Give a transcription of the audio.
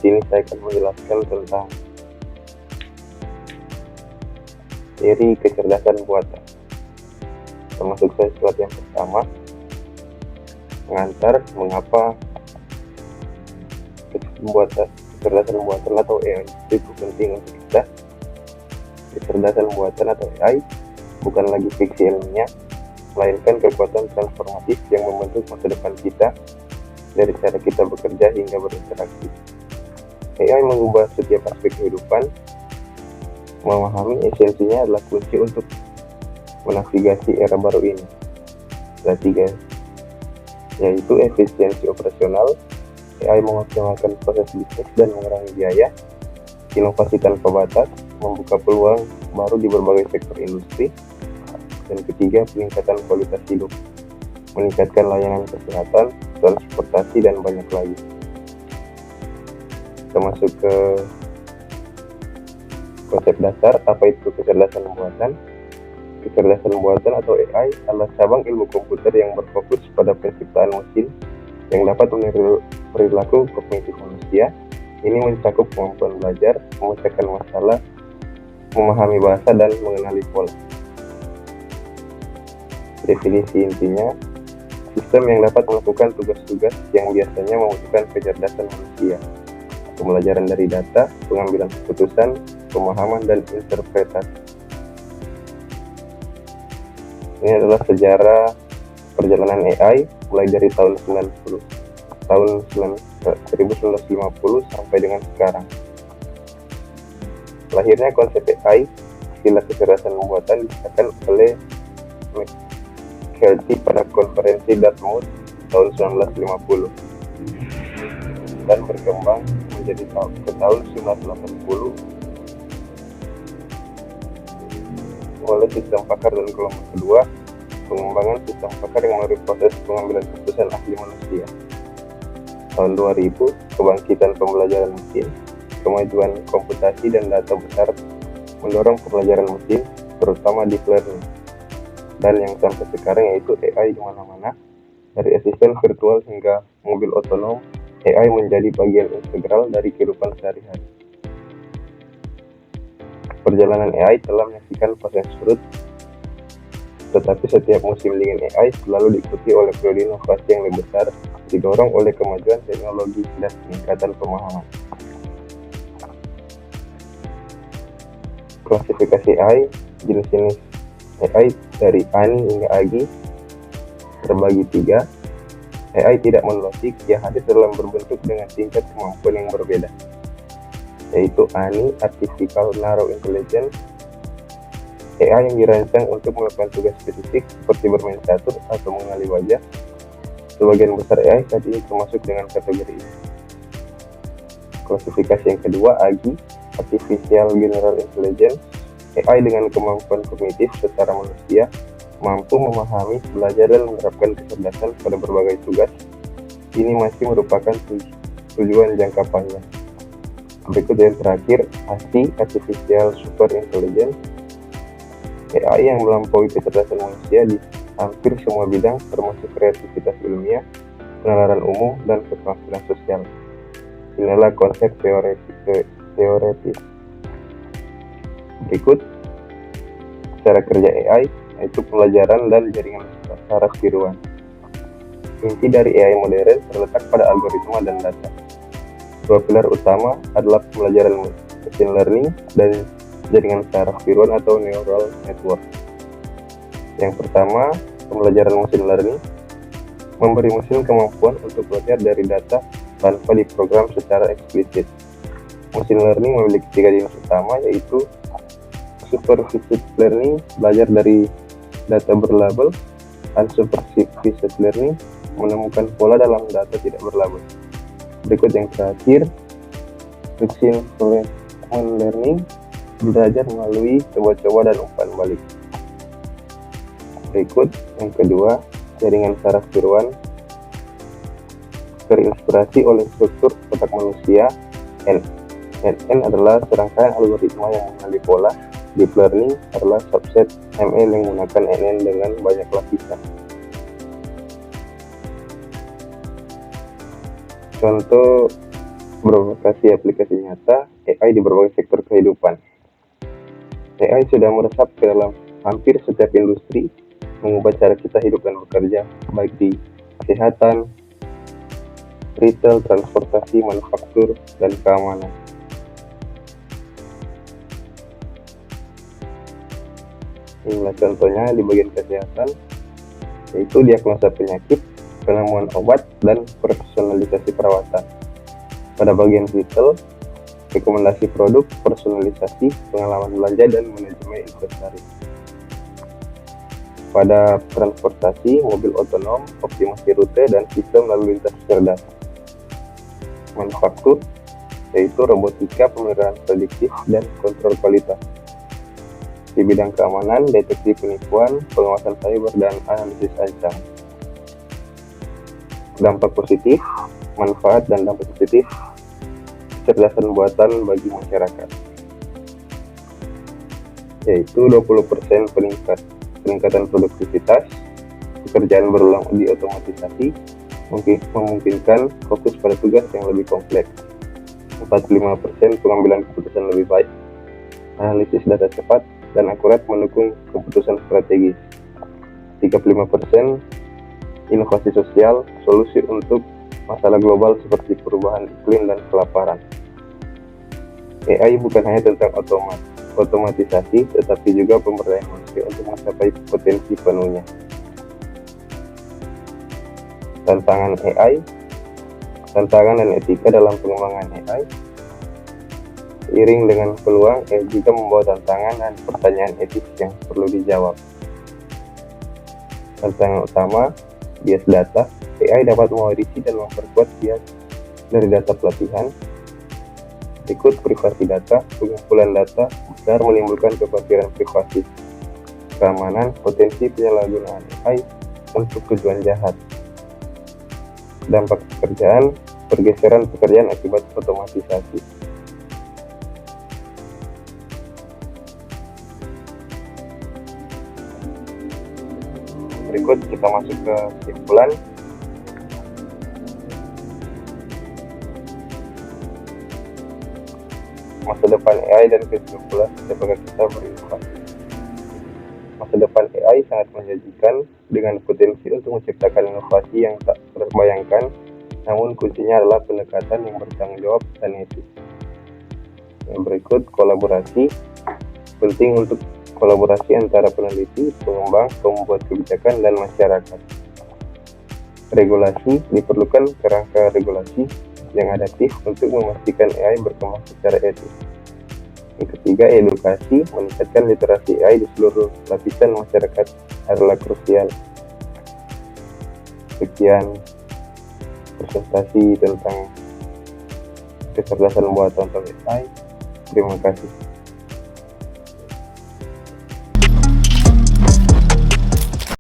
sini saya akan menjelaskan tentang teori kecerdasan buatan. Termasuk saya slide yang pertama, mengantar mengapa kecerdasan buatan atau AI itu penting untuk kita. Kecerdasan buatan atau AI bukan lagi fiksi ilmiah, melainkan kekuatan transformatif yang membentuk masa depan kita dari cara kita bekerja hingga berinteraksi. AI mengubah setiap aspek kehidupan. Memahami esensinya adalah kunci untuk menavigasi era baru ini. Ada 3, yaitu efisiensi operasional. AI mengoptimalkan proses bisnis dan mengurangi biaya. Inovasi tanpa batas, membuka peluang baru di berbagai sektor industri. Dan ketiga, peningkatan kualitas hidup, meningkatkan layanan kesehatan, transportasi, dan banyak lagi. Kita masuk ke konsep dasar. Apa itu kecerdasan buatan? Kecerdasan buatan atau AI adalah cabang ilmu komputer yang berfokus pada penciptaan mesin yang dapat meniru perilaku kognitif manusia. Ini mencakup kemampuan belajar, memecahkan masalah, memahami bahasa, dan mengenali pola. Definisi intinya, sistem yang dapat melakukan tugas-tugas yang biasanya membutuhkan kecerdasan manusia, pembelajaran dari data, pengambilan keputusan, pemahaman, dan interpretasi. Ini adalah sejarah perjalanan AI mulai dari tahun 1950 sampai dengan sekarang. Lahirnya konsep AI, istilah kecerdasan buatan, disahkan oleh McCarthy pada konferensi Dartmouth tahun 1950 dan berkembang menjadi ke tahun 1980 oleh sistem pakar dan gelombang kedua, pengembangan sistem pakar yang melalui proses pengambilan keputusan ahli manusia. Tahun 2000, kebangkitan pembelajaran mesin, kemajuan komputasi dan data besar mendorong pembelajaran mesin, terutama deep learning. Dan yang sampai sekarang yaitu AI di mana-mana, dari asisten virtual hingga mobil otonom, AI menjadi bagian integral dari kehidupan sehari-hari. Perjalanan AI telah menyaksikan fase surut, tetapi setiap musim dingin AI selalu diikuti oleh periode inovasi yang lebih besar, didorong oleh kemajuan teknologi dan peningkatan pemahaman. Klasifikasi AI, jenis-jenis AI dari ANI hingga AGI terbagi 3. AI tidak monolit, ia hadir dalam berbentuk dengan tingkat kemampuan yang berbeda, yaitu ANI, Artificial Narrow Intelligence, AI yang dirancang untuk melakukan tugas spesifik seperti bermain catur atau mengenali wajah. Sebagian besar AI saat ini termasuk dengan kategori ini. Klasifikasi yang kedua, AGI, Artificial General Intelligence, AI dengan kemampuan kognitif secara manusia, mampu memahami, belajar, dan menerapkan kecerdasan pada berbagai tugas. Ini masih merupakan tujuan jangka panjang. Berikut yang terakhir, ASI, Artificial Super Intelligence, AI yang melampaui kecerdasan manusia di hampir semua bidang, termasuk kreativitas ilmiah, penalaran umum, dan keterampilan sosial. Inilah konsep teoretis. Berikut cara kerja AI, yaitu pelajaran dan jaringan saraf tiruan. Inti dari AI modern terletak pada algoritma dan data. Dua pilar utama adalah pembelajaran machine learning dan jaringan saraf tiruan atau neural network. Yang pertama, pembelajaran machine learning memberi mesin kemampuan untuk belajar dari data tanpa diprogram secara eksplisit. Machine learning memiliki 3 jenis utama, yaitu supervised learning, belajar dari data berlabel, unsupervised learning, menemukan pola dalam data tidak berlabel. Berikut yang terakhir, reinforcement learning, belajar melalui coba-coba dan umpan balik. Berikut yang kedua, jaringan saraf tiruan, terinspirasi oleh struktur otak manusia. NN adalah serangkaian algoritma yang mengenali pola. Deep learning adalah subset ML yang menggunakan NN dengan banyak lapisan. Contoh Berbagai aplikasi nyata AI di berbagai sektor kehidupan. AI sudah meresap ke dalam hampir setiap industri, mengubah cara kita hidup dan bekerja, baik di kesehatan, retail, transportasi, manufaktur, dan keamanan. Inilah contohnya di bagian kesehatan, yaitu diagnosa penyakit, penemuan obat, dan personalisasi perawatan. Pada bagian retail, rekomendasi produk, personalisasi, pengalaman belanja, dan manajemen inventaris. Pada transportasi, mobil otonom, optimasi rute, dan sistem lalu lintas cerdas. Manufaktur, yaitu robotika, pemeliharaan prediktif, dan kontrol kualitas. Di bidang keamanan, deteksi penipuan, pengawasan cyber, dan analisis ancaman. Dampak positif, manfaat dan dampak positif, kecerdasan buatan bagi masyarakat, yaitu 20% peningkatan produktivitas, pekerjaan berulang diotomatisasi, memungkinkan fokus pada tugas yang lebih kompleks. 45% pengambilan keputusan lebih baik, analisis data cepat dan akurat mendukung keputusan strategis. 35% inovasi sosial, solusi untuk masalah global seperti perubahan iklim dan kelaparan. AI bukan hanya tentang otomatisasi, tetapi juga pemberdayaan manusia untuk mencapai potensi penuhnya. Tantangan AI, tantangan dan etika dalam pengembangan AI. Seiring dengan peluang, AI juga membawa tantangan dan pertanyaan etis yang perlu dijawab. Tantangan utama, bias data. AI dapat mewarisi dan memperkuat bias dari data pelatihan. Berikut privasi data. Pengumpulan data besar menimbulkan kekhawatiran privasi, keamanan, potensi penyalahgunaan AI untuk tujuan jahat. Dampak pekerjaan, pergeseran pekerjaan akibat otomatisasi. Berikut kita masuk ke kesimpulan. Masa depan AI dan kesimpulan sebagai kita berinovasi. Masa depan AI sangat menjanjikan dengan potensi untuk menciptakan inovasi yang tak terbayangkan, namun kuncinya adalah pendekatan yang bertanggung jawab dan etis. Yang berikut, kolaborasi. Penting untuk kolaborasi antara peneliti, pengembang, pembuat kebijakan, dan masyarakat. Regulasi, diperlukan kerangka regulasi yang adaptif untuk memastikan AI berkembang secara etis. Yang ketiga, edukasi, meningkatkan literasi AI di seluruh lapisan masyarakat adalah krusial. Sekian presentasi tentang kecerdasan buatan AI. Terima kasih.